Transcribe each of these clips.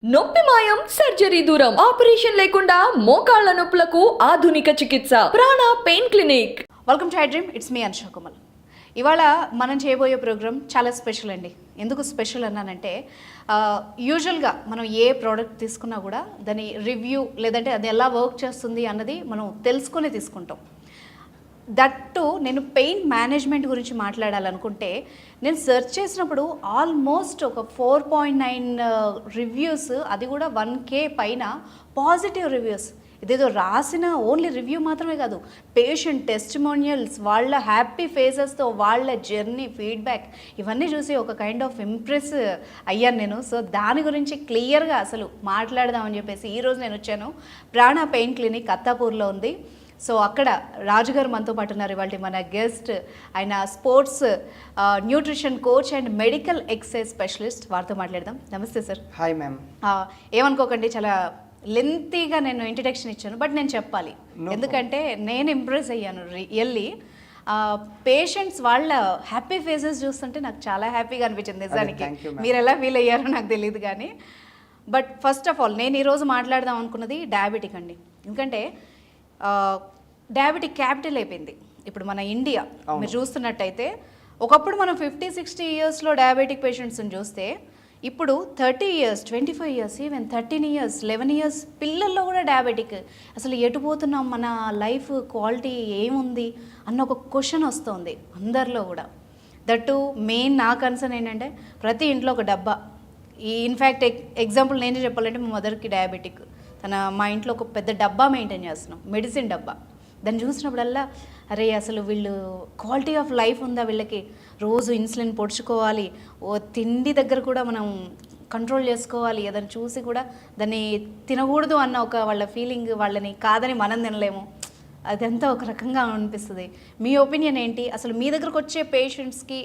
నొప్పి మాయం, సర్జరీ దూరం, ఆపరేషన్ లేకుండా మోకాళ్ల నొప్పులకు ఆధునిక చికిత్స ప్రాణ pain clinic. Welcome to I dream, it's me Anusha Kumar. ఇవాళ మనం చేయబోయే ప్రోగ్రామ్ చాలా స్పెషల్ అండి. ఎందుకు స్పెషల్ అన్నానంటే యూజువల్గా మనం ఏ ప్రోడక్ట్ తీసుకున్నా కూడా దాని రివ్యూ లేదంటే అది ఎలా వర్క్ చేస్తుంది అన్నది మనం తెలుసుకొని తీసుకుంటాం. దట్టు నేను పెయిన్ మేనేజ్మెంట్ గురించి మాట్లాడాలనుకుంటే నేను సెర్చ్ చేసినప్పుడు ఆల్మోస్ట్ ఒక 4.9 రివ్యూస్, అది కూడా 1K పైన పాజిటివ్ రివ్యూస్. ఇదేదో రాసిన ఓన్లీ రివ్యూ మాత్రమే కాదు, పేషెంట్ టెస్టిమోనియల్స్, వాళ్ళ హ్యాపీ ఫేసెస్తో వాళ్ళ జర్నీ ఫీడ్బ్యాక్ ఇవన్నీ చూసి ఒక కైండ్ ఆఫ్ ఇంప్రెస్ అయ్యాను నేను. సో దాని గురించి క్లియర్గా అసలు మాట్లాడదామని చెప్పేసి ఈరోజు నేను వచ్చాను. ప్రాణ పెయిన్ క్లినిక్ అత్తాపూర్లో ఉంది. సో అక్కడ రాజుగారు మనతో పాటు ఉన్నారు. ఇవాళ మన గెస్ట్ ఆయన sports nutrition coach and medical exercise specialist. వారితో మాట్లాడదాం. నమస్తే సార్. Hi ma'am. ఏమనుకోకండి, చాలా లెంతీగా నేను ఇంట్రడక్షన్ ఇచ్చాను, బట్ నేను చెప్పాలి ఎందుకంటే నేను ఇంప్రెస్ అయ్యాను రియల్లీ. పేషెంట్స్ వాళ్ళ హ్యాపీ ఫేసెస్ చూస్తుంటే నాకు చాలా హ్యాపీగా అనిపించింది నిజానికి. మీరు ఎలా ఫీల్ అయ్యారో నాకు తెలియదు కానీ, బట్ ఫస్ట్ ఆఫ్ ఆల్ నేను ఈరోజు మాట్లాడదాం అనుకున్నది డయాబెటిక్ అండి. ఎందుకంటే డయాబెటిక్ క్యాపిటల్ అయిపోయింది ఇప్పుడు మన ఇండియా. మీరు చూస్తున్నట్టయితే ఒకప్పుడు మనం 50-60 ఇయర్స్లో డయాబెటిక్ పేషెంట్స్ని చూస్తే ఇప్పుడు 30 years, 25 years, even 13 years, 11 years పిల్లల్లో కూడా డయాబెటిక్. అసలు ఎటు పోతున్నాం, మన లైఫ్ క్వాలిటీ ఏముంది అన్న ఒక క్వశ్చన్ వస్తుంది అందరిలో కూడా. దట్టు మెయిన్ నా కన్సర్న్ ఏంటంటే ప్రతి ఇంట్లో ఒక డబ్బా. ఈ ఇన్ఫ్యాక్ట్ ఎగ్జాంపుల్ నేనే చెప్పాలంటే మా మదర్కి డయాబెటిక్. మా ఇంట్లో ఒక పెద్ద డబ్బా మెయింటైన్ చేస్తున్నాం, మెడిసిన్ డబ్బా. దాన్ని చూసినప్పుడల్లా అరే అసలు వీళ్ళు క్వాలిటీ ఆఫ్ లైఫ్ ఉందా వీళ్ళకి, రోజు ఇన్సులిన్ పొడుచుకోవాలి, ఓ తిండి దగ్గర కూడా మనం కంట్రోల్ చేసుకోవాలి, అదని చూసి కూడా దాన్ని తినకూడదు అన్న ఒక వాళ్ళ ఫీలింగ్, వాళ్ళని కాదని మనం తినలేము, అదంతా ఒక రకంగా అనిపిస్తుంది. మీ ఒపీనియన్ ఏంటి? అసలు మీ దగ్గరకు వచ్చే పేషెంట్స్కి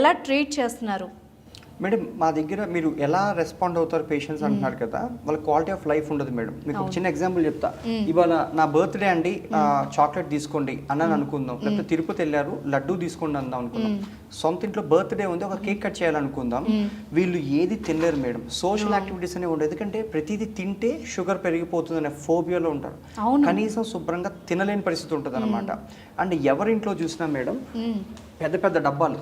ఎలా ట్రీట్ చేస్తున్నారు? మేడం, మా దగ్గర మీరు ఎలా రెస్పాండ్ అవుతారు పేషెంట్స్ అంటున్నారు కదా, వాళ్ళ క్వాలిటీ ఆఫ్ లైఫ్ ఉండదు మేడం. మీకు ఒక చిన్న ఎగ్జాంపుల్ చెప్తా. ఇవాళ నా బర్త్డే అండి, చాక్లెట్ తీసుకోండి అన్నాను అనుకుందాం, లేకపోతే తిరుపతి వెళ్ళారు లడ్డూ తీసుకోండి అందాం అనుకుందాం. సొంత ఇంట్లో బర్త్డే ఉంది, ఒక కేక్ కట్ చేయాలనుకుందాం. వీళ్ళు ఏది తినలేరు మేడం. సోషల్ యాక్టివిటీస్ అనేవి ఉండదు, ఎందుకంటే ప్రతిదీ తింటే షుగర్ పెరిగిపోతుంది అనే ఫోబియాలో ఉంటారు. కనీసం శుభ్రంగా తినలేని పరిస్థితి ఉంటుంది అనమాట. అండ్ ఎవరింట్లో చూసినా మేడం పెద్ద పెద్ద డబ్బాలు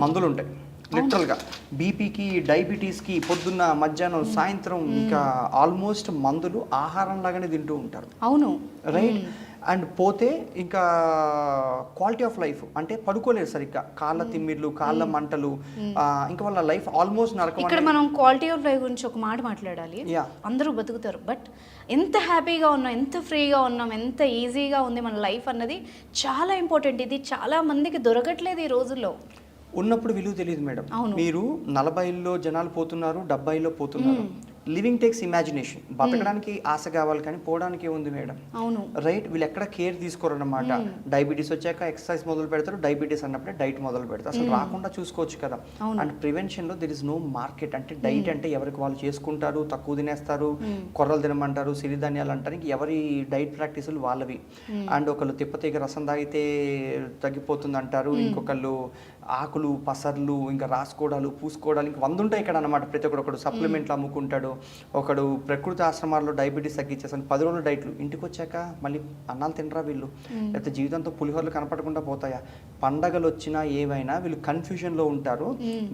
మందులు ఉంటాయి. లిటరల్గా బీపీకి, డయాబెటీస్కి పొద్దున్న, మధ్యాహ్నం, సాయంత్రం ఇంకా ఆల్మోస్ట్ మందులు ఆహారం లాగానే తింటూ ఉంటారు. అవును, రైట్. అండ్ పోతే ఇంకా క్వాలిటీ ఆఫ్ లైఫ్ అంటే పడుకోలేరు సరిగ్గా, కాళ్ళ తిమ్మిర్లు, కాళ్ళ మంటలు, ఇంకా వాళ్ళ లైఫ్ ఆల్మోస్ట్ నరకం. ఇక్కడ మనం క్వాలిటీ ఆఫ్ లైఫ్ గురించి ఒక మాట మాట్లాడాలి. అందరూ బతుకుతారు, బట్ ఎంత హ్యాపీగా ఉన్నాం, ఎంత ఫ్రీగా ఉన్నాం, ఎంత ఈజీగా ఉంది మన లైఫ్ అన్నది చాలా ఇంపార్టెంట్. ఇది చాలా మందికి దొరకట్లేదు ఈ రోజుల్లో. ఉన్నప్పుడు విలువ తెలియదు మేడం. మీరు 40లో జనాలు పోతున్నారు, 70లో పోతున్నారు. Living takes imagination. బతకడానికి ఆశ కావాలి కానీ పోవడానికి ఏముంది మేడం. అవును, రైట్. వీళ్ళు ఎక్కడ కేర్ తీసుకోరు అనమాట. డయాబెటీస్ వచ్చాక ఎక్సర్సైజ్ మొదలు పెడతారు, డయాబెటీస్ అన్నప్పుడే డైట్ మొదలు పెడతారు. అసలు రాకుండా చూసుకోవచ్చు కదా. అండ్ ప్రివెన్షన్లో దెర్ ఇస్ నో మార్కెట్. అంటే డైట్ అంటే ఎవరికి వాళ్ళు చేసుకుంటారు, తక్కువ తినేస్తారు, కొర్రలు తినమంటారు, సిరిధాన్యాలు అంటారు, ఇంక ఎవరి డైట్ ప్రాక్టీసులు వాళ్ళవి. అండ్ ఒకళ్ళు తిప్పతీగ రసం తాగితే తగ్గిపోతుంది అంటారు, ఇంకొకళ్ళు ఆకులు, పసర్లు, ఇంకా రాసుకోవడాలు, పూసుకోవడాలు, ఇంకా 100 ఉంటాయి ఇక్కడ అనమాట. ప్రతి ఒకడు సప్లిమెంట్లు అమ్ముకుంటాడు, ఒకడు ప్రకృతి ఆశ్రమాల్లో డయాబెటీస్ తగ్గించేసాను 10 రోజులు డైట్లు. ఇంటికి వచ్చాక మళ్ళీ అన్నాలు తినరా వీళ్ళు, లేకపోతే జీవితంతో పులిహోరలు కనపడకుండా పోతాయా? పండగలు వచ్చినా ఏవైనా వీళ్ళు కన్ఫ్యూజన్లో ఉంటారు.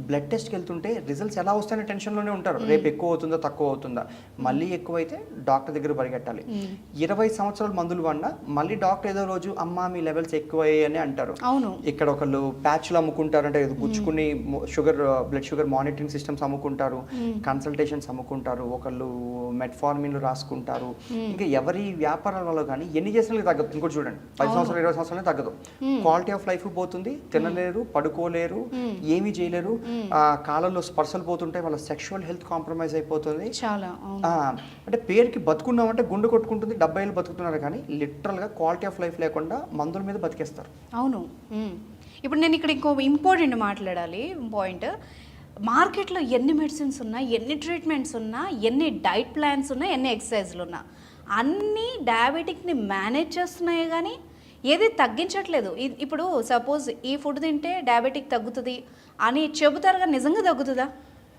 బ్లడ్ టెస్ట్కి వెళ్తుంటే రిజల్ట్స్ ఎలా వస్తాయనే టెన్షన్లోనే ఉంటారు. రేపు ఎక్కువ అవుతుందా, తక్కువ అవుతుందా, మళ్ళీ ఎక్కువైతే డాక్టర్ దగ్గర పరిగెట్టాలి. 20 సంవత్సరాలు మందులు వాడినా మళ్ళీ డాక్టర్ ఏదో రోజు అమ్మా మీ లెవెల్స్ ఎక్కువయ్యాయని అంటారు. ఇక్కడ ఒకళ్ళు ప్యాచ్లు అమ్ముకుంటారు, అంటే గుచ్చుకుని sugar, blood sugar monitoring systems అమ్ముకుంటారు, కన్సల్టేషన్స్ అమ్ముకుంటారు, ఒకళ్ళు మెట్ఫార్మిన్లు రాసుకుంటారు. ఇంకా ఎవరి వ్యాపారాల వల్ల కానీ ఎన్ని చేసినా తగ్గదు. ఇంకోటి చూడండి, 10 సంవత్సరాలు 20 సంవత్సరాలే తగ్గదు. క్వాలిటీ ఆఫ్ లైఫ్ పోతుంది, తినలేరు, పడుకోలేరు, ఏమీ చేయలేరు, కాళ్ళల్లో స్పర్శలు పోతుంటాయి, వాళ్ళ సెక్షువల్ హెల్త్ కాంప్రమైజ్ అయిపోతుంది. చాలా అంటే పేరుకి బతుకున్నామంటే గుండె కొట్టుకుంటుంది, 70 ఏళ్ళు బతుకుతున్నారు కానీ లిటరల్గా క్వాలిటీ ఆఫ్ లైఫ్ లేకుండా మందుల మీద బతికేస్తారు. అవును. ఇప్పుడు నేను ఇక్కడ ఇంకో ఇంపార్టెంట్ మాట్లాడాలి పాయింట్. మార్కెట్లో ఎన్ని మెడిసిన్స్ ఉన్నా, ఎన్ని ట్రీట్మెంట్స్ ఉన్నా, ఎన్ని డైట్ ప్లాన్స్ ఉన్నా, ఎన్ని ఎక్సర్సైజ్లు ఉన్నా, అన్నీ డయాబెటిక్ని మేనేజ్ చేస్తున్నాయి కానీ ఏది తగ్గించట్లేదు. ఇప్పుడు సపోజ్ ఈ ఫుడ్ తింటే డయాబెటిక్ తగ్గుతుంది అని చెబుతారు కానీ నిజంగా తగ్గుతుందా?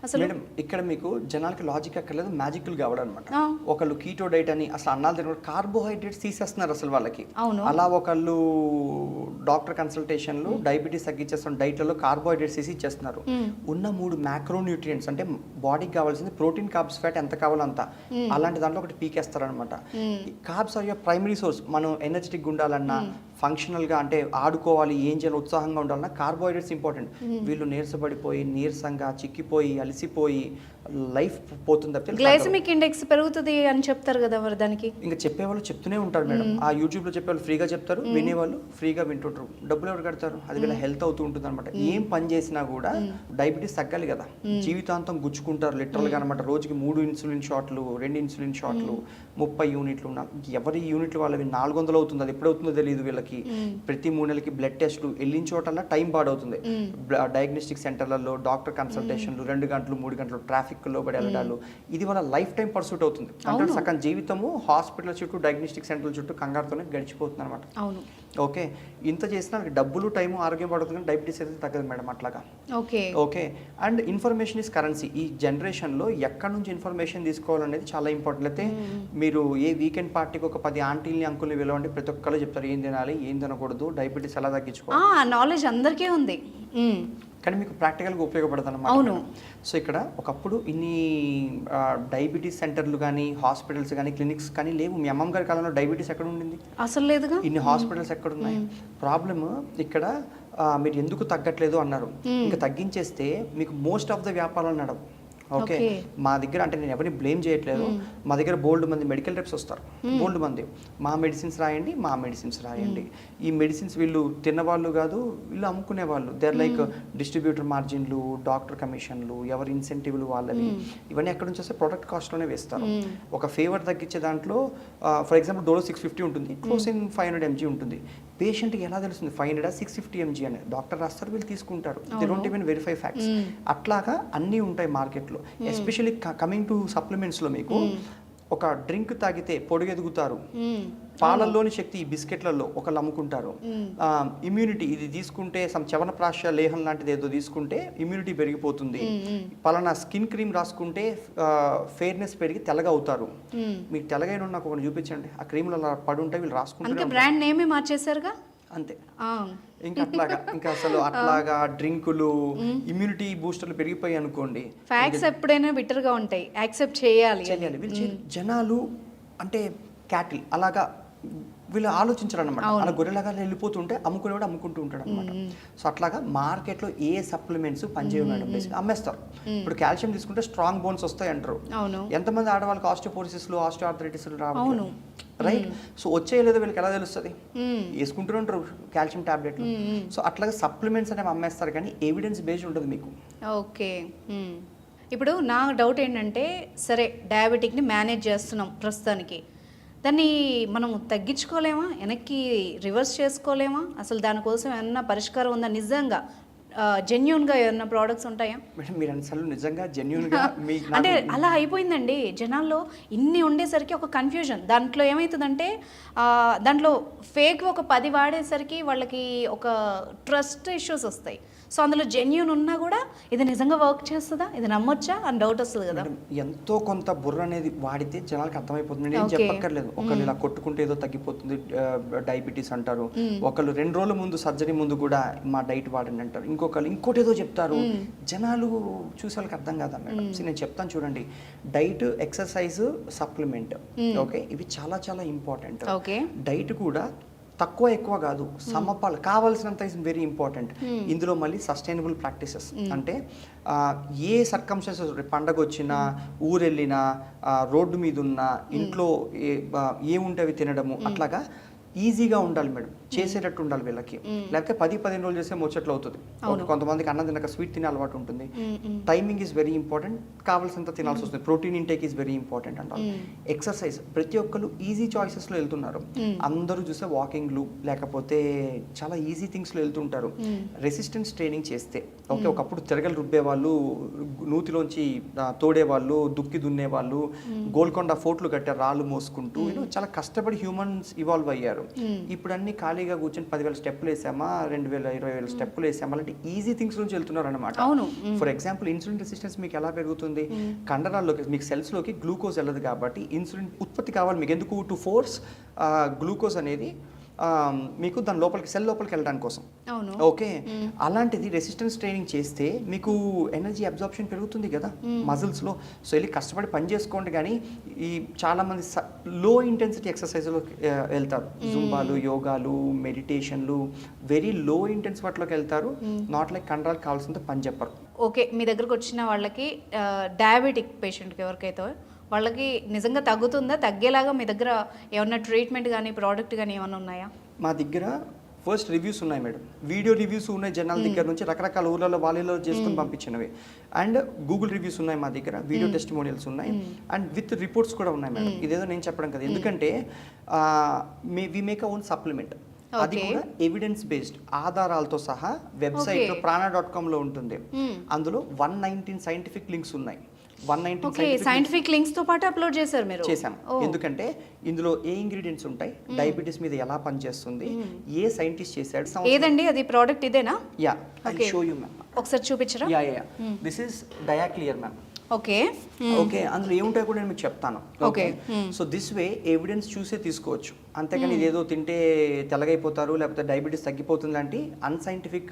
అసలు మేడం ఇక్కడ మీకు జనాలకి లాజిక్ అక్కర్లేదు, మ్యాజిక్లు కావడం అనమాట. ఆ. ఒకళ్ళు కీటో డైట్ అని అసలు అన్నాలు తిన కార్బోహైడ్రేట్స్ తీసేస్తున్నారు అసలు వాళ్ళకి. అవును. అలా ఒకళ్ళు డాక్టర్ కన్సల్టేషన్లు డయాబెటీస్ తగ్గించేస్తున్న డైట్లలో కార్బోహైడ్రేట్స్ తీసి ఇచ్చేస్తున్నారు. ఉన్న 3 మ్యాక్రో న్యూట్రియంట్స్ అంటే బాడీకి కావాల్సింది ప్రోటీన్, కార్బ్స్, ఫ్యాట్ ఎంత కావాలో అంత, అలాంటి దాంట్లో ఒకటి పీకేస్తారనమాట. Carbs are your primary source. మనం ఎనర్జెటిక్గా ఉండాలన్నా, ఫంక్షనల్గా అంటే ఆడుకోవాలి, ఏం చేయాలి, ఉత్సాహంగా ఉండాలన్నా కార్బోహైడ్రేట్స్ ఇంపార్టెంట్. వీళ్ళు నీరసపడిపోయి, నీరసంగా చిక్కిపోయి, అలసిపోయి లైఫ్ పోతుంది తప్పితే గ్లైసమిక్ ఇండెక్స్ పెరుగుతుంది అని చెప్తారు కదా మరి దానికి. ఇంకా చెప్పేవాళ్ళు చెప్తూనే ఉంటారు మేడం. ఆ యూట్యూబ్లో చెప్పేవాళ్ళు ఫ్రీగా చెప్తారు, వినేవాళ్ళు ఫ్రీగా వింటుంటారు. డబ్బులు ఎవరు కడతారు? అది వీళ్ళ హెల్త్ అవుతూ ఉంటుంది అనమాట. ఏం పని చేసినా కూడా డయాబెటీస్ తగ్గాలి కదా. జీవితాంతం గుచ్చుకుంటారు లిటరల్గా అనమాట. రోజుకి 3 ఇన్సులిన్ షాట్లు, 2 ఇన్సులిన్ షాట్లు, 30 యూనిట్లు ఉన్న ఎవరి యూనిట్లు వాళ్ళవి 400 అవుతుంది. అది ఎప్పుడవుతుందో తెలియదు వీళ్ళకి. ప్రతి 3 నెలలకి బ్లడ్ టెస్ట్లు, వెళ్ళిన చోటల్లా టైం పాడవుతుంది. డయాగ్నోస్టిక్ సెంటర్లలో డాక్టర్ కన్సల్టేషన్లు, 2 గంటలు 3 గంటలు ట్రాఫిక్లో పడి వెళ్ళడాలు, ఇది వాళ్ళ లైఫ్ టైం పర్సూట్ అవుతుంది. అంటే సగం జీవితము హాస్పిటల్ చుట్టూ, డయాగ్నోస్టిక్ సెంటర్ల చుట్టూ కంగారుతోనే గడిచిపోతుంది అనమాట. అవును. ఓకే, ఇంత చేసినా డబ్బులు, టైము, ఆరోగ్యం పడుతుంది, కానీ డయాబెటీస్ అయితే తగ్గదు మేడం అట్లాగా. Okay okay, and information is currency. ఈ జనరేషన్లో ఎక్కడి నుంచి ఇన్ఫర్మేషన్ తీసుకోవాలనేది చాలా ఇంపార్టెంట్. అయితే మీరు ఏ వీకెండ్ పార్టీకి ఒక 10 ఆంటీల్ని, అంకుల్ని పిలవండి, ప్రతి ఒక్కళ్ళు చెప్తారు ఏం తినాలి, ఏం తినకూడదు, డయాబెటీస్ ఎలా తగ్గించుకోవాలి. నాలెడ్జ్ అందరికీ ఉంది. కానీ మీకు ప్రాక్టికల్గా ఉపయోగపడుతుంది అన్నమాట. అవును. సో ఇక్కడ ఒకప్పుడు ఇన్ని డయాబెటీస్ సెంటర్లు కానీ, హాస్పిటల్స్ కానీ, క్లినిక్స్ కానీ లేవు. మీ అమ్మమ్మ గారి కాలంలో డయాబెటీస్ ఎక్కడ ఉండింది? అసలు లేదుగా. ఇన్ని హాస్పిటల్స్ ఎక్కడ ఉన్నాయి? ప్రాబ్లమ్ ఇక్కడ మీరు ఎందుకు తగ్గట్లేదు అన్నారు. ఇంకా తగ్గించేస్తే మీకు మోస్ట్ ఆఫ్ ద వ్యాపారాలు నడవు. ఓకే, మా దగ్గర అంటే నేను ఎవరిని బ్లేమ్ చేయట్లేదు. మా దగ్గర బోల్డ్ మంది మెడికల్ రెప్స్ వస్తారు, బోల్డ్ మంది. మా మెడిసిన్స్ రాయండి, మా మెడిసిన్స్ రాయండి. ఈ మెడిసిన్స్ వీళ్ళు తిన్నవాళ్ళు కాదు, వీళ్ళు అమ్ముకునే వాళ్ళు. దేర్ లైక్ డిస్ట్రిబ్యూటర్ మార్జిన్లు, డాక్టర్ కమిషన్లు, ఎవరి ఇన్సెంటివ్లు వాళ్ళవి. ఇవన్నీ ఎక్కడి నుంచి వస్తే ప్రొడక్ట్ కాస్ట్లోనే వేస్తారు. ఒక ఫేవర్ తగ్గించే దాంట్లో ఫర్ ఎగ్జాంపుల్ డోలో 650 ఉంటుంది, క్లోసిన్ 500 mg ఉంటుంది. పేషెంట్కి ఎలా తెలుస్తుంది 500 650 mg అని? డాక్టర్ రాస్తారు, వీళ్ళు తీసుకుంటారు. They don't even verify facts. అట్లాగా అన్నీ ఉంటాయి మార్కెట్లో. ఎస్పెషల్లీ కమింగ్ టు సప్లిమెంట్స్లో మీకు ఒక డ్రింక్ తాగితే పొడుగెదుగుతారు, పాలల్లోని శక్తి ఈ బిస్కెట్లలో ఒకళ్ళు అమ్ముకుంటారు. ఇమ్యూనిటీ ఇది తీసుకుంటే చవనప్రాశ లేహం లాంటిది ఏదో తీసుకుంటే ఇమ్యూనిటీ పెరిగిపోతుంది. పలానా స్కిన్ క్రీమ్ రాసుకుంటే ఫెయిర్నెస్ పెరిగి తెల్లగా అవుతారు. మీకు తెల్లగైన నాకు ఒకటి చూపించండి, ఆ క్రీమ్లు అలా పడి ఉంటాయి, వీళ్ళు రాసుకుంటారు. బ్రాండ్ నేమే మార్చేశారుగా అంతే. ఇంకా అట్లాగా ఇంకా అసలు అట్లాగా డ్రింకులు, ఇమ్యూనిటీ బూస్టర్లు పెరిగిపోయి అనుకోండి. ఫ్యాక్ట్స్ ఎప్పుడైనా బిట్టర్గా ఉంటాయి, యాక్సెప్ట్ చేయాలి. జనాలు అంటే క్యాటిల్ అలాగా వీళ్ళు ఆలోచించరు అనమాట. అలా గొర్రెలాగా వెళ్ళిపోతుంటే అమ్ముకునేవాడు అమ్ముకుంటూ ఉంటాడు అనమాట. సో అట్లాగా మార్కెట్లో ఏ సప్లిమెంట్స్ పనిచేయవు మేడం, అమ్మేస్తారు. ఇప్పుడు కాల్షియం తీసుకుంటే స్ట్రాంగ్ బోన్స్ వస్తాయి అంటారు. ఎంతమంది ఆడవాళ్ళకి ఆస్టియోపోరోసిస్లు, ఆస్టియోఆర్థరైటిస్లు రావు, రైట్? సో వచ్చేయలేదో వీళ్ళకి ఎలా తెలుస్తుంది? వేసుకుంటూ ఉంటారు కాల్షియం టాబ్లెట్లు. సో అట్లాగా సప్లిమెంట్స్ అనేవి అమ్మేస్తారు, కానీ ఎవిడెన్స్ బేస్డ్ ఉంటుంది మీకు. ఓకే, ఇప్పుడు నా డౌట్ ఏంటంటే, సరే డయాబెటిక్ని మేనేజ్ చేస్తున్నాం ప్రస్తుతానికి, దాన్ని మనం తగ్గించుకోలేమా, వెనక్కి రివర్స్ చేసుకోలేమా? అసలు దానికోసం ఏమన్నా పరిష్కారం ఉందా? నిజంగా జెన్యూన్గా ఏమన్నా ప్రోడక్ట్స్ ఉంటాయా? మేడం మీరు అసలు నిజంగా జెన్యూన్గా అంటే అలా అయిపోయిందండి జనాల్లో. ఇన్ని ఉండేసరికి ఒక కన్ఫ్యూజన్. దాంట్లో ఏమవుతుందంటే దాంట్లో ఫేక్ ఒక 10 వాడేసరికి వాళ్ళకి ఒక ట్రస్ట్ ఇష్యూస్ వస్తాయి. సో అందులో జెన్యూన్ ఉన్నా కూడా ఇది నిజంగా వర్క్ చేస్తుందా, ఇది నమ్మొచ్చా అని డౌట్ వస్తుంది కదా. ఎంతో కొంత బుర్ర అనేది వాడితే జనాలకు అర్థమైపోతుంది. నేను చెప్పక్కర్లేదు. ఒకళ్ళు ఇలా కొట్టుకుంటే ఏదో తగ్గిపోతుంది డయాబెటీస్ అంటారు, ఒకళ్ళు 2 రోజుల ముందు సర్జరీ ముందు కూడా మా డైట్ వాడండి అంటారు, ఇంకొకళ్ళు ఇంకోటి ఏదో చెప్తారు. జనాలు చూసే వాళ్ళకి అర్థం కాదా మేడం? నేను చెప్తాను చూడండి, డైట్, ఎక్సర్సైజ్, సప్లిమెంట్, ఓకే, ఇవి చాలా చాలా ఇంపార్టెంట్. డైట్ కూడా తక్కువ ఎక్కువ కాదు, సమపాలు కావాల్సినంత ఇస్ వెరీ ఇంపార్టెంట్. ఇందులో మళ్ళీ సస్టైనబుల్ ప్రాక్టీసెస్ అంటే ఏ సర్కమ్స్టెన్సెస్, పండగ వచ్చినా, ఊరెళ్ళినా, రోడ్డు మీద ఉన్నా, ఇంట్లో ఏముంటే అవి తినడము, అట్లాగా ఈజీగా ఉండాలి మేడం, చేసేటట్టు ఉండాలి వీళ్ళకి. లేకపోతే 10-15 రోజులు చేస్తే ముచ్చట్లు అవుతుంది. కొంతమందికి అన్నం తినక స్వీట్ తినే అలవాటు ఉంటుంది. టైమింగ్ ఈజ్ వెరీ ఇంపార్టెంట్, కావాల్సినంత తినాల్సి వస్తుంది. Protein intake is very important అంటారు. ఎక్సర్సైజ్ ప్రతి ఒక్కరు ఈజీ చాయిసెస్లో వెళ్తున్నారు. అందరూ చూస్తే వాకింగ్లు లేకపోతే చాలా ఈజీ థింగ్స్లో వెళ్తుంటారు. రెసిస్టెన్స్ ట్రైనింగ్ చేస్తే, ఓకే, ఒకప్పుడు తిరగలు రుబ్బేవాళ్ళు, నూతిలోంచి తోడేవాళ్ళు, దుక్కి దున్నేవాళ్ళు, గోల్కొండ ఫోర్ట్లు కట్టారు రాళ్ళు మోసుకుంటూ, చాలా కష్టపడి హ్యూమన్స్ ఇవాల్వ్ అయ్యారు. ఇప్పుడు అన్ని ఖాళీగా కూర్చొని 10,000 స్టెప్పులు వేసామా, 2,000 20,000 స్టెప్పులు వేసామా, అలాంటి ఈజీ థింగ్స్ నుంచి వెళ్తున్నారు అనమాట. అవును. ఫర్ ఎగ్జాంపుల్ ఇన్సులిన్ రెసిస్టెన్స్ మీకు ఎలా పెరుగుతుంది? కండరాల్లోకి మీకు సెల్స్లోకి గ్లూకోజ్ వెళ్ళదు కాబట్టి ఇన్సులిన్ ఉత్పత్తి కావాలి మీకు. ఎందుకు? టు ఫోర్స్ గ్లూకోజ్ అనేది మీకు దాని లోపలికి సెల్ లోపలికి వెళ్ళడానికి కోసం. అవును. ఓకే, అలాంటిది రెసిస్టెన్స్ ట్రైనింగ్ చేస్తే మీకు ఎనర్జీ అబ్జార్ప్షన్ పెరుగుతుంది కదా మజిల్స్లో. సో వెళ్ళి కష్టపడి పని చేసుకోండి. కానీ ఈ చాలామంది లో ఇంటెన్సిటీ ఎక్సర్సైజ్లో వెళ్తారు, జుంబాలు, యోగాలు, మెడిటేషన్లు, వెరీ లో ఇంటెన్స్ వాటిలోకి వెళ్తారు. నాట్ లైక్ కండరాలు కావాల్సినంత పని చెప్పరు. ఓకే, మీ దగ్గరకు వచ్చిన వాళ్ళకి డయాబెటిక్ పేషెంట్కి ఎవరికైతే వాళ్ళకి నిజంగా తగ్గుతుందా? తగ్గేలాగా మీ దగ్గర ఏమన్నా ట్రీట్మెంట్ కానీ ప్రోడక్ట్ కానీ ఏమన్నా ఉన్నాయా? మా దగ్గర ఫస్ట్ రివ్యూస్ ఉన్నాయి మేడం, వీడియో రివ్యూస్ ఉన్నాయి జనాల దగ్గర నుంచి, రకరకాల ఊర్లలో వాళ్ళలో చేసుకుని పంపించినవి. అండ్ గూగుల్ రివ్యూస్ ఉన్నాయి మా దగ్గర, వీడియో టెస్టిమోనియల్స్ ఉన్నాయి, అండ్ విత్ రిపోర్ట్స్ కూడా ఉన్నాయి మేడం. ఇదేదో నేను చెప్పడం కదా, ఎందుకంటే వి మేక్ ఓన్ సప్లిమెంట్. అది కూడా ఎవిడెన్స్ బేస్డ్, ఆధారాలతో సహా. వెబ్సైట్లో prana.com ఉంటుంది. అందులో 119 సైంటిఫిక్ లింక్స్ ఉన్నాయి. 119 సైంటిఫిక్ లింక్స్ తో పాటు అప్లోడ్ చేశారు మీరు? చేశాం. ఎందుకంటే ఇందులో ఏ ఇంగ్రీడియంట్స్ ఉంటాయి, డయాబెటీస్ మీద ఎలా పనిచేస్తుంది, ఏ సైంటిస్ట్ చేశాడు. ఏదండి అది ప్రోడక్ట్? ఇదేనా? Yeah, I show you ma'am. ఒకసారి చూపించరా? Yeah, this is Diaclear ma'am. Okay okay, అందులో ఏముంటాయో కూడా నేను మీకు చెప్తాను. Okay, so this way evidence చూసే తీసుకోవచ్చు. అంతేకాని ఇదేదో తింటే తెల్లగైపోతారు లేకపోతే డయాబెటీస్ తగ్గిపోతుంది లాంటి అన్సైంటిఫిక్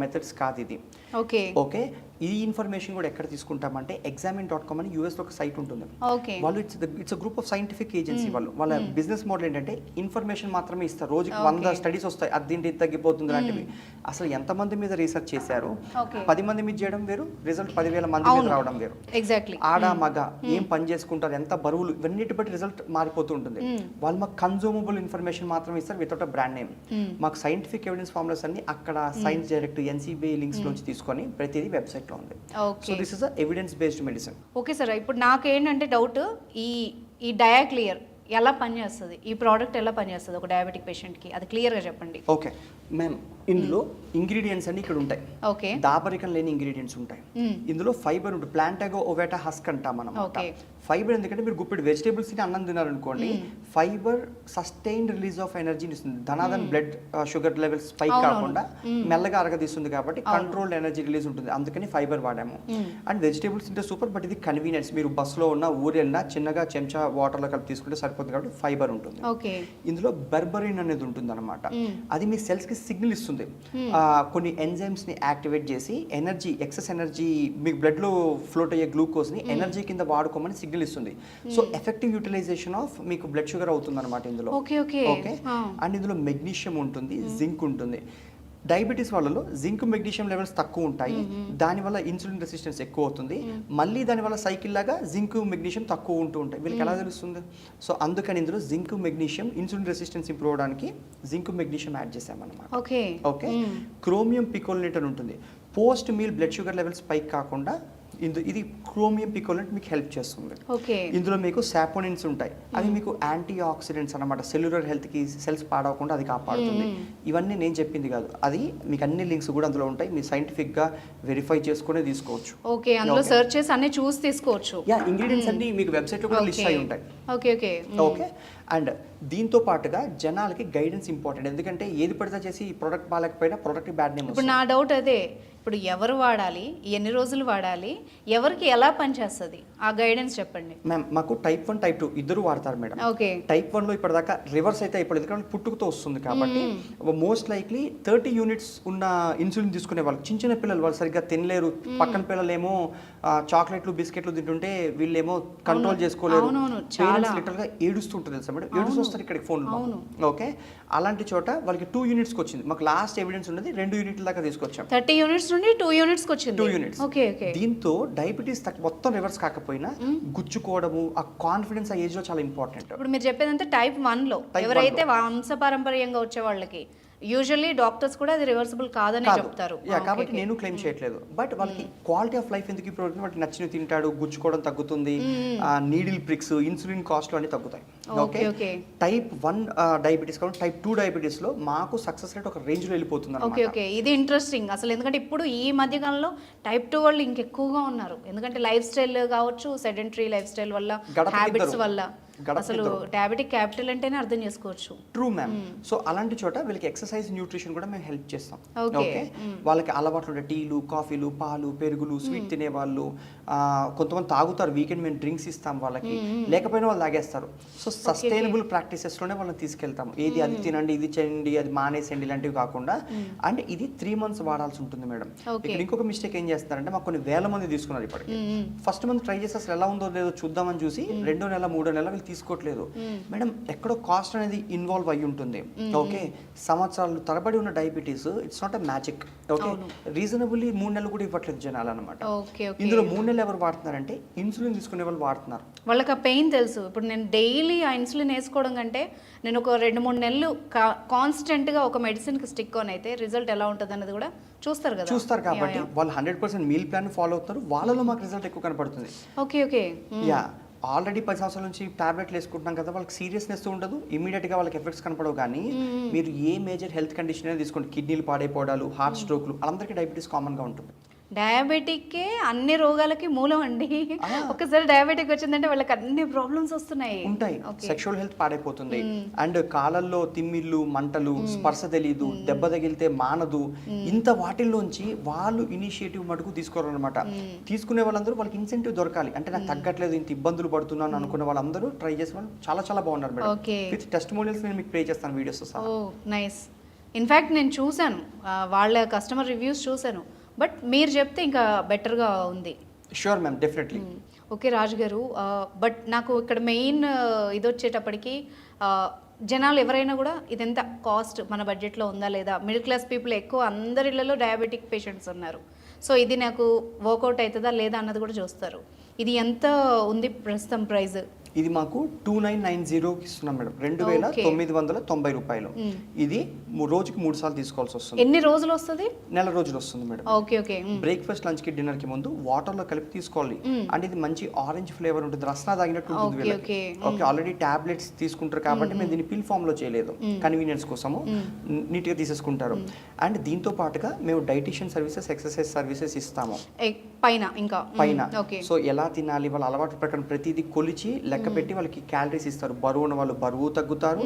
మెథడ్స్ కాదు ఇది. ఓకే ఓకే, ఈ ఇన్ఫర్మేషన్ కూడా ఎక్కడ తీసుకుంటామంటే examine.com అని యూఎస్ లో ఒక సైట్ ఉంటుంది. ఓకే, వాళ్ళు it's group of scientific agency. వాళ్ళ బిజినెస్ మోడల్ ఏంటంటే ఇన్ఫర్మేషన్ మాత్రమే ఇస్తారు. రోజుకి 100 స్టడీస్ వస్తాయి, అది తింటే ఇది తగ్గిపోతుంది లాంటివి. అసలు ఎంతమంది మీద రీసెర్చ్ చేశారు? 10 మంది మీద చేయడం వేరు, రిజల్ట్ 10,000 మంది మీద రావడం వేరు. ఎగ్జాక్ట్లీ. ఆడ మగ ఏం పని చేసుకుంటారు, ఎంత బరువులు, ఇవన్నిటి బట్టి రిజల్ట్ మారిపోతూ ఉంటుంది. వాళ్ళు మాకు కన్జ్యూమబుల్ ఇన్ఫర్మేషన్ మాత్రమే ఇస్తారు వితౌట్ అ బ్రాండ్ నేమ్. మాకు సైంటిఫిక్ ఎవిడెన్స్ ఫార్ములాస్ అన్ని అక్కడ సైన్స్ డైరెక్ట్ NCBI లింక్స్ నుంచి తీసుకొని ప్రతిదీ వెబ్సైట్ లో ఉంది. So this is evidence based medicine. Okay sir, ఇప్పుడు నాకేంటంటే డౌట్, ఈ డయాక్లియర్ ఎలా పనిచేస్తుంది, ఈ ప్రోడక్ట్ ఎలా పనిచేస్తుంది ఒక డయాబెటిక్ పేషెంట్కి, అది క్లియర్గా చెప్పండి. ఓకే మ్యామ్, ఇందులో ఇంగ్రీడియంట్స్ అన్ని ఇక్కడ ఉంటాయి. ఓకే, దాపరికం లేని ఇంగ్రీడియంట్స్ ఉంటాయి. ఇందులో ఫైబర్ ఉంటుంది, ప్లాంటాగో ఓవేటా హస్క్ అంటాం మనం. ఫైబర్ ఎందుకంటే మీరు గుప్పెడు వెజిటేబుల్స్ తిని అన్నం తినారనుకోండి, ఫైబర్ సస్టైన్డ్ రిలీజ్ ఆఫ్ ఎనర్జీని ఇస్తుంది. ధనాదన్ బ్లడ్ షుగర్ లెవెల్స్ స్పైక్ కాకుండా మెల్లగా అరగదీస్తుంది కాబట్టి కంట్రోల్డ్ ఎనర్జీ రిలీజ్ ఉంటుంది. అందుకని ఫైబర్ వాడాము. అండ్ వెజిటేబుల్స్ తింటే సూపర్, బట్ ఇది కన్వీనియన్స్. మీరు బస్సులో ఉన్న ఊరు వెళ్ళినా చిన్నగా చెంచా వాటర్లో కలిపి తీసుకుంటే సరిపోతుంది కాబట్టి ఫైబర్ ఉంటుంది. ఇందులో బెర్బరిన్ అనేది ఉంటుంది అనమాట. అది మీ సెల్స్ కి సిగ్నల్ ఇస్తుంది. కొన్ని ఎంజైమ్స్ ని యాక్టివేట్ చేసి ఎనర్జీ, ఎక్సెస్ ఎనర్జీ, మీకు బ్లడ్ లో ఫ్లోట్ అయ్యే గ్లూకోజ్ ని ఎనర్జీ కింద వాడుకోమని సిగ్నల్ ఇస్తుంది. సో ఎఫెక్టివ్ యూటిలైజేషన్ ఆఫ్ మీకు బ్లడ్ షుగర్ అవుతుంది అనమాట ఇందులో. ఓకే, అండ్ ఇందులో మెగ్నీషియం ఉంటుంది, జింక్ ఉంటుంది. డయాబెటీస్ వాళ్ళలో జింక్ మెగ్నీషియం లెవెల్స్ తక్కువ ఉంటాయి, దానివల్ల ఇన్సులిన్ రెసిస్టెన్స్ ఎక్కువ అవుతుంది. మళ్ళీ దానివల్ల సైకిల్ లాగా జింక్ మెగ్నీషియం తక్కువ ఉంటూ ఉంటాయి. వీళ్ళకి ఎలా తెలుస్తుంది? సో అందుకని ఇందులో zinc magnesium, insulin resistance improve అవడానికి జింక్ మెగ్నీషియం యాడ్ చేసామన్నమాట. ఓకే, క్రోమియం పికోలినేట్ అని ఉంటుంది. Post meal blood sugar levels పైకి కాకుండా ఇది క్రోమియం పికోలినేట్ మీకు హెల్ప్ చేస్తుంది. ఇందులో మీకు సాపోనిన్స్ ఉంటాయి, అవి మీకు యాంటీ ఆక్సిడెంట్స్ అన్నమాట. సెల్యులర్ హెల్త్ కి, సెల్స్ పాడవకుండా అది కాపాడుతుంది. ఇవన్నీ నేను చెప్పింది కాదు, అది మీకు అన్ని లింక్స్ కూడా అందులో ఉంటాయి. మీరు సైంటిఫిక్ గా వెరిఫై చేసుకునే తీసుకోవచ్చు. ఓకే, అందులో సెర్చ్ చేసి అన్ని చూసి తీసుకోవచ్చు. యా, ఇంగ్రీడియంట్స్ అన్ని మీకు వెబ్సైట్ లో కూడా లిస్ట్ అయి ఉంటాయి. ఓకే, అండ్ దీంతో పాటుగా జనాలకి గైడెన్స్ ఇంపార్టెంట్. ఎందుకంటే ఏది పడితే చేసి ఈ ప్రోడక్ట్ బాగాలేకపోయినా ప్రోడక్ట్ బ్యాడ్ నేమ్. ఇప్పుడు నా డౌట్ అదే, ఇప్పుడు ఎవరు వాడాలి, ఎన్ని రోజులు వాడాలి, ఎవరికి ఎలా పనిచేస్తుంది, ఆ గైడెన్స్ చెప్పండి. మ్యామ్, మాకు టైప్ 1 టైప్ 2 ఇద్దరు వాడతారు మేడం. ఓకే, టైప్ 1 లో ఇప్పటిదాకా రివర్స్ అయితే అయిపోలేదు, ఎందుకంటే పుట్టుకతో వస్తుంది కాబట్టి. మోస్ట్ లైక్లీ 30 యూనిట్స్ ఉన్న ఇన్సులిన్ తీసుకునే వాళ్ళు, చిన్న చిన్న పిల్లలు, వాళ్ళు సరిగ్గా తినలేరు. పక్కన పిల్లలేమో చాక్లెట్లు బిస్కెట్లు తింటుంటే వీళ్ళేమో కంట్రోల్ చేసుకోలేరు. పేరెంట్స్ లిటరల్ గా ఏడుస్తుంటారు తెలుసా మేడం, ఏడుస్తూ వస్తారు ఇక్కడికి ఫోన్. ఓకే, అలాంటి చోట వాళ్ళకి 2 యూనిట్స్కి వచ్చింది. మాకు లాస్ట్ ఎవిడెన్స్ ఉన్నది 2 యూనిట్ల దాకా తీసుకొచ్చాం. 30 యూనిట్స్ నుండి 2 యూనిట్స్కి వచ్చింది. 2 యూనిట్స్. దీంతో డయాబెటీస్ మొత్తం రివర్స్ కాకపోయినా గుచ్చుకోవడము, ఆ కాన్ఫిడెన్స్ ఆ ఏజ్ లో చాలా ఇంపార్టెంట్. ఇప్పుడు మీరు చెప్పేదంతా టైప్ 1 లో ఎవరైతే వంశపారంపర్యంగా వచ్చే వాళ్ళకి, యూజువల్లీ డాక్టర్స్ కూడా అది రివర్సిబుల్ కాదని చెప్తారు. కాబట్టి నేను క్లెయిమ్ చేయట్లేదు, బట్ వాళ్ళకి క్వాలిటీ ఆఫ్ లైఫ్ ఎందుకు ఇంప్రూవ్ అవుతుంది, వాళ్ళకి నచ్చిన తింటాడు, గుచ్చుకోవడం తగ్గుతుంది, నీడిల్ ప్రిక్స్, ఇన్సులిన్ కాస్ట్లు అన్ని తగ్గుతాయి. ఓకే, టైప్ 1 డయాబెటీస్ కాబట్టి టైప్ 2 డయాబెటీస్ లో మాకు సక్సెస్ రేట్ ఒక రేంజ్ లో వెళ్ళిపోతుంది. ఓకే, ఇది ఇంట్రెస్టింగ్ అసలు. ఎందుకంటే ఇప్పుడు ఈ మధ్య కాలంలో టైప్ 2 వాళ్ళు ఇంకెక్కువగా ఉన్నారు. ఎందుకంటే లైఫ్ స్టైల్ కావచ్చు, సెడెంటరీ లైఫ్ స్టైల్ వల్ల, హ్యాబిట్స్ వల్ల అసలు డయాబెటిక్ క్యాపిటల్ అంటేనే అర్థం చేసుకోవచ్చు. True ma'am. సో అలాంటి చోట వీళ్ళకి ఎక్సర్సైజ్ న్యూట్రిషన్ కూడా మేము హెల్ప్ చేస్తాం. Okay. ఓకే, వాళ్ళకి అలవాట్లు ఉండే టీలు, కాఫీలు, పాలు, పెరుగులు, స్వీట్ తినేవాళ్ళు, కొంతమంది తాగుతారు, వీకెండ్ మేము డ్రింక్స్ ఇస్తాం వాళ్ళకి, లేకపోయినా వాళ్ళు తాగేస్తారు. సో సస్టైనబుల్ ప్రాక్టీసెస్లోనే వాళ్ళని తీసుకెళ్తాం. ఏది అది తినండి, ఇది చేయండి, అది మానేసేయండి ఇలాంటివి కాకుండా. అండ్ ఇది 3 months వాడాల్సి ఉంటుంది మేడం. ఇక్కడ ఇంకొక మిస్టేక్ ఏం చేస్తారంటే, మాకు కొన్ని వేల మంది తీసుకున్నారు ఇప్పటికి. ఫస్ట్ మంత్ ట్రై చేసి అసలు ఎలా ఉందో లేదో చూద్దామని చూసి 2వ నెల 3వ నెల వీళ్ళు తీసుకోవట్లేదు మేడం. ఎక్కడో కాస్ట్ అనేది ఇన్వాల్వ్ అయ్యి ఉంటుంది. ఓకే, సంవత్సరాలు తరబడి ఉన్న diabetes it's not a magic. Okay, reasonably 3 నెలలు కూడా ఇవ్వట్లేదు జనాలు అనమాట. ఇందులో 3 నెలలు ఎవరు వాడుతున్నారంటే ఇన్సులిన్ తీసుకునే వాళ్ళు వాడుతున్నారు. వాళ్ళకి ఆ పెయిన్ తెలుసు. ఇప్పుడు నేను డైలీ ఆ ఇన్సులిన్ వేసుకోవడం కంటే నేను ఒక 2-3 నెలలు కాన్స్టెంట్గా ఒక మెడిసిన్కి స్టిక్ ఆన్ అయితే రిజల్ట్ ఎలా ఉంటుంది అన్నది కూడా చూస్తారు కదా. చూస్తారు కాబట్టి వాళ్ళు 100% మీల్ ప్లాన్ ఫాలో అవుతారు. వాళ్ళలో మాకు రిజల్ట్ ఎక్కువ కనపడుతుంది. ఓకే ఓకే యా, ఆల్రెడీ 10 సంవత్సరాల నుంచి టాబ్లెట్లు వేసుకుంటున్నాం కదా, వాళ్ళకి సీరియస్నెస్ ఉండదు, ఇమీడియట్గా వాళ్ళకి ఎఫెక్ట్స్ కనపడవు. కానీ మీరు ఏ మేజర్ హెల్త్ కండిషన్ అయినా తీసుకోండి, కిడ్నీలు పాడైపోవడాలు, హార్ట్ స్ట్రోక్లు, అందరికీ డయాబెటీస్ కామన్గా ఉంటుంది. డయాబెటిక్కే అన్ని రోగాలకి మూలం అండి. ఒకసారి డయాబెటిక్ వచ్చిందంటే వాళ్ళకి అన్ని ప్రాబ్లమ్స్ వస్తున్నాయి ఉంటాయి. సెక్షువల్ హెల్త్ పాడైపోతుంది. అండ్ కాలల్లో తిమ్మిళ్ళు, మంటలు, స్పర్శ తెలీదు, దెబ్బ తగిలితే మానదు, ఇంత వాటిల్లోంచి వాళ్ళు ఇనిషియేటివ్ మటుకు తీసుకోరు అనమాట. తీసుకునే వాళ్ళందరూ వాళ్ళకి ఇన్సెంటివ్ దొరకాలి. అంటే నాకు తగ్గట్లేదు, ఇంత ఇబ్బందులు పడుతున్నాను అనుకున్న వాళ్ళందరూ ట్రై చేసిన వాళ్ళు చాలా చాలా బాగున్నారు మేడం. విత్ టెస్టిమోనియల్స్ నేను మీకు ప్లే చేస్తాను వీడియోస్. నైస్. ఇన్ఫ్యాక్ట్ నేను చూశాను వాళ్ళ కస్టమర్ రివ్యూస్ చూశాను. బట్ మీరు చెప్తే ఇంకా బెటర్గా ఉంది. Sure ma'am, definitely. ఓకే రాజు గారు, బట్ నాకు ఇక్కడ మెయిన్ ఇది వచ్చేటప్పటికి జనాలు ఎవరైనా కూడా ఇదెంత కాస్ట్ మన బడ్జెట్లో ఉందా లేదా, మిడిల్ క్లాస్ పీపుల్ ఎక్కువ, అందరి ఇళ్లలో డయాబెటిక్ పేషెంట్స్ ఉన్నారు. సో ఇది నాకు వర్కౌట్ అవుతుందా లేదా అన్నది కూడా చూస్తారు. ఇది ఎంత ఉంది ప్రస్తుతం ప్రైస్? ఇది మాకు 2990కి ఇస్తున్నాం మేడం, 2990 రూపాయలు. ఇది రోజుకి 3 సార్లు తీసుకోవాల్సి వస్తుంది. ఎన్ని రోజులు వస్తుంది? నెల రోజులు వస్తుంది madam. Okay okay. Breakfast, lunch కి, డిన్నర్ కి ముందు వాటర్ లో కలిపి తీసుకోవాలి. అంటే ఇది మంచి ఆరెంజ్ ఫ్లేవర్ ఉంటుంది, రసనా తాగినట్టు ఉంటుంది వీళ్ళకి. ఓకే, ఆల్రెడీ టాబ్లెట్స్ తీసుకుంటారు కాబట్టి మేము దీన్ని పిల్ ఫామ్ లో చేయలేదు, కన్వీనియన్స్ కోసము నీట్ గా తీసేసుకుంటారు. అండ్ దీంతో పాటుగా మేము డైటీషియన్ సర్వీసెస్, ఎక్సర్సైజ్ సర్వీసెస్ ఇస్తాము పైన. ఇంకా పైన సో ఎలా తినాలి, వాళ్ళ అలవాటు ప్రకారం ప్రతిదీ కొలిచి లెక్క పెట్టి వాళ్ళకి క్యాలరీస్ ఇస్తారు. బరువు ఉన్న వాళ్ళు బరువు తగ్గుతారు.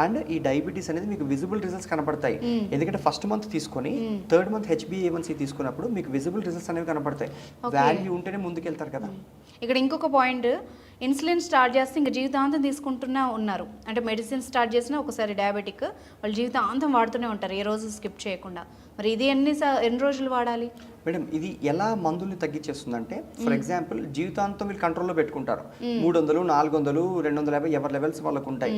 అండ్ ఈ డయాబెటీస్ అనేది మీకు విజిబుల్ రిజల్ట్స్ కనపడతాయి. ఎందుకంటే ఫస్ట్ మంత్ తీసుకొని 3rd మంత్ HbA1c తీసుకున్నప్పుడు మీకు విజిబుల్ రిజల్ట్స్ అనేవి కనపడతాయి. వాల్యూ ఉంటేనే ముందుకెళ్తారు కదా. ఇక్కడ ఇంకొక పాయింట్, ఇన్సులిన్ స్టార్ట్ చేస్తే ఇంకా జీవితాంతం తీసుకుంటూనే ఉన్నారు. అంటే మెడిసిన్ స్టార్ట్ చేసినా ఒకసారి డయాబెటిక్ వాళ్ళు జీవితాంతం వాడుతూనే ఉంటారు, ఏ రోజు స్కిప్ చేయకుండా. మరి ఇది ఎన్ని రోజులు వాడాలి మేడం? ఇది ఎలా మందుల్ని తగ్గించేస్తుందంటే, ఫర్ ఎగ్జాంపుల్ జీవితాంతం వీళ్ళు కంట్రోల్లో పెట్టుకుంటారు. 300, 400, 250 ఎవరి లెవెల్స్ వాళ్ళకు ఉంటాయి.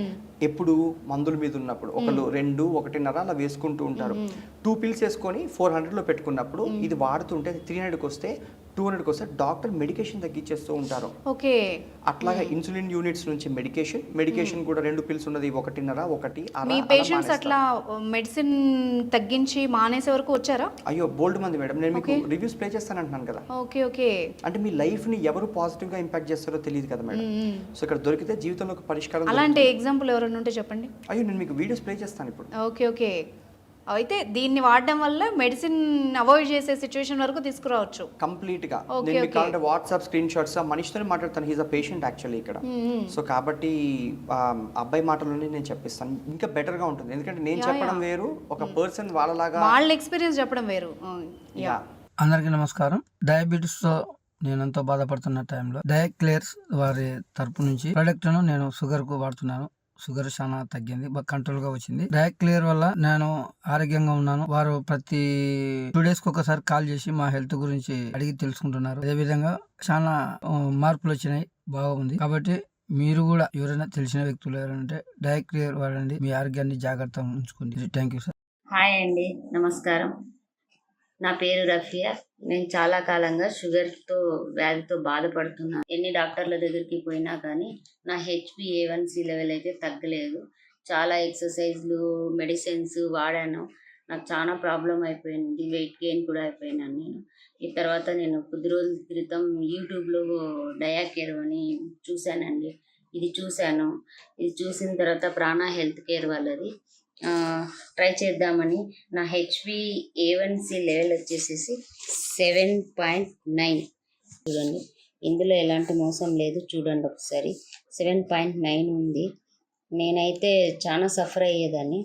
ఎప్పుడు మందుల మీద ఉన్నప్పుడు ఒకళ్ళు 2, 1.5 అలా వేసుకుంటూ ఉంటారు. 2 pills వేసుకొని 400లో పెట్టుకున్నప్పుడు ఇది వాడుతుంటే 300కి వస్తే 200కి వస్తే డాక్టర్ మెడికేషన్ తగ్గించేస్తూ ఉంటారు. ఓకే, అట్లాగా ఇన్సులిన్ యూనిట్స్ నుంచి మెడికేషన్ కూడా 2 pills ఉన్నది 1.5, 1 మీ పేషెంట్స్ అట్లా మెడిసిన్ తగ్గించి మానేసే వరకు వచ్చారా? అయ్యో బోల్డ్ మంది మేడం. నేను మీకు రివ్యూస్ ప్లే చేస్తాను అంటున్నాను కదా. Okay okay. అంటే మీ లైఫ్ ని ఎవరు పాజిటివ్ గా ఇంపాక్ట్ చేస్తారో తెలియదు కదా మేడం. సో ఇక్కడ దొరికితే జీవితంలో ఒక పరిష్కారం. అలాంటి ఎగ్జాంపుల్ ఎవరైనా ఉంటే చెప్పండి. అయ్యో నేను మీకు వీడియోస్ ప్లే చేస్తాను ఇప్పుడు. Okay okay. అయితే దీన్ని వాడడం వల్ల మెడిసిన్ అవాయిడ్ చేసే సిచ్యువేషన్ వరకు తీసుకురావచ్చు కంప్లీట్ గా. నేను మీకు కావాలంటే వాట్సాప్ స్క్రీన్ షాట్స్ మనిషితోనే మాట్లాడతాను. హీజ్ అ పేషెంట్ యాక్చువల్లీ ఇక్కడ. సో కాబట్టి అబ్బాయి మాటలోనే నేను చెప్పిస్తాను, ఇంకా బెటర్ గా ఉంటుంది. ఎందుకంటే నేను చెప్పడం వేరు, ఒక పర్సన్ వాళ్ళలాగా వాళ్ళ ఎక్స్పీరియన్స్ చెప్పడం వేరు. యా. అందరికీ నమస్కారం. డయాబెటీస్ తో నేను ఎంతో బాధపడుతున్న టైంలో డయాక్లేర్స్ వారి తరపు నుంచి ప్రోడక్ట్ ను నేను షుగర్ కు వాడుతున్నాను. షుగర్ చాలా తగ్గింది, బాగా కంట్రోల్ గా వచ్చింది. డయాక్లియర్ వల్ల నేను ఆరోగ్యంగా ఉన్నాను. వారు ప్రతి 2 days కి ఒకసారి కాల్ చేసి మా హెల్త్ గురించి అడిగి తెలుసుకుంటున్నారు. అదే విధంగా చాలా మార్పులు వచ్చినాయి, బాగుంది. కాబట్టి మీరు కూడా ఎవరైనా తెలిసిన వ్యక్తులు ఎవరంటే డయాక్లియర్ వాడండి, మీ ఆరోగ్యాన్ని జాగ్రత్తగా ఉంచుకోండి. Thank you sir. హాయ్ అండి, నమస్కారం. నా పేరు రఫియా. నేను చాలా కాలంగా షుగర్తో వ్యాధితో బాధపడుతున్నాను. ఎన్ని డాక్టర్ల దగ్గరికి పోయినా కానీ నా HbA1c లెవెల్ అయితే తగ్గలేదు. చాలా ఎక్సర్సైజ్లు, మెడిసిన్స్ వాడాను. నాకు చాలా ప్రాబ్లం అయిపోయింది. వెయిట్ గెయిన్ కూడా అయిపోయినాను నేను. ఈ తర్వాత నేను కొద్ది రోజుల క్రితం యూట్యూబ్లో డయాకేర్ అని చూశానండి. ఇది చూసిన తర్వాత ప్రాణ హెల్త్ కేర్ వాళ్ళది ట్రై చేద్దామని నా HbA1c లెవెల్ వచ్చేసేసి 7.9 చూడండి. ఇందులో ఎలాంటి మోసం లేదు, చూడండి ఒకసారి. 7.9 ఉంది. నేనైతే చాలా సఫర్ అయ్యేదాన్ని.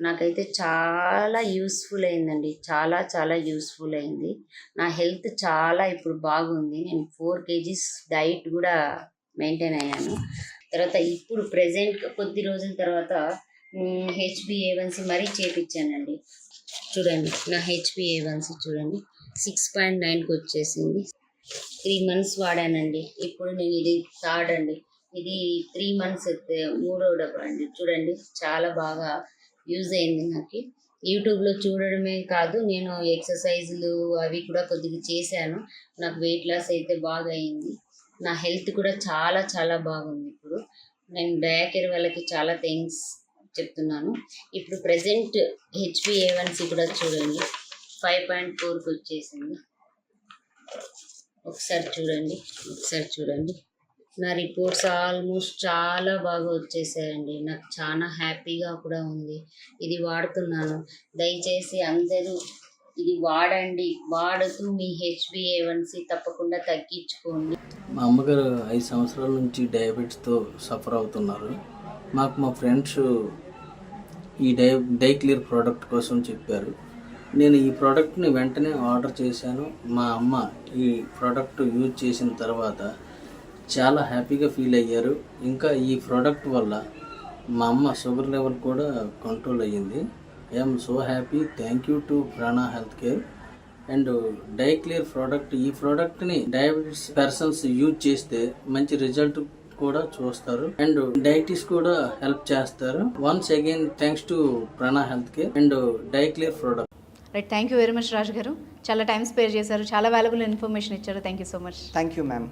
నాకైతే చాలా యూస్ఫుల్ అయిందండి, చాలా చాలా యూస్ఫుల్ అయింది. నా హెల్త్ చాలా ఇప్పుడు బాగుంది. నేను 4 kgs డైట్ కూడా మెయింటైన్ అయ్యాను. తర్వాత ఇప్పుడు ప్రెజెంట్ కొద్ది రోజుల తర్వాత HbA1c మరీ చేపించానండి. చూడండి నా HbA1c చూడండి 6.9కి వచ్చేసింది. 3 months వాడానండి. ఇప్పుడు నేను ఇది థర్డ్ అండి, ఇది 3 months మూడో డబ్బా అండి. చూడండి చాలా బాగా యూజ్ అయింది నాకు. యూట్యూబ్లో చూడడమే కాదు, నేను ఎక్సర్సైజులు అవి కూడా కొద్దిగా చేశాను. నాకు వెయిట్ లాస్ అయితే బాగా అయింది. నా హెల్త్ కూడా చాలా చాలా బాగుంది. ఇప్పుడు నేను డయాకేర్ వాళ్ళకి చాలా థ్యాంక్స్ చెప్తున్నాను. ఇప్పుడు ప్రజెంట్ HbA1c కూడా చూడండి 5.4కి వచ్చేసింది. ఒకసారి చూడండి నా రిపోర్ట్స్ ఆల్మోస్ట్ చాలా బాగా వచ్చేసాయండి. నాకు చాలా హ్యాపీగా కూడా ఉంది. ఇది వాడుతున్నాను. దయచేసి అందరూ ఇది వాడండి. వాడుతూ మీ HbA1c తప్పకుండా తగ్గించుకోండి. మా అమ్మగారు 5 సంవత్సరాల నుంచి డయాబెటీస్తో సఫర్ అవుతున్నారు. మాకు మా ఫ్రెండ్స్ ఈ డైక్లియర్ ప్రోడక్ట్ కోసం చెప్పారు. నేను ఈ ప్రోడక్ట్ని వెంటనే ఆర్డర్ చేశాను. మా అమ్మ ఈ ప్రోడక్ట్ యూజ్ చేసిన తర్వాత చాలా హ్యాపీగా ఫీల్ అయ్యారు. ఇంకా ఈ ప్రోడక్ట్ వల్ల మా అమ్మ షుగర్ లెవెల్ కూడా కంట్రోల్ అయ్యింది. I'm so happy. Thank you to Prana health care and Diaclear product. ఈ ప్రోడక్ట్ని డయాబెటీస్ పర్సన్స్ యూజ్ చేస్తే మంచి రిజల్ట్ కూడా చూస్తారు అండ్ డైటీస్ కూడా హెల్ప్ చేస్తారు. Once again thanks to Prana health care and Diaclear product. Right, thank you very much Raju garu. చాలా టైం స్పేర్ చేశారు, చాలా వాల్యుబుల్ ఇన్ఫర్మేషన్ ఇచ్చారు. Thank you so much. Thank you ma'am.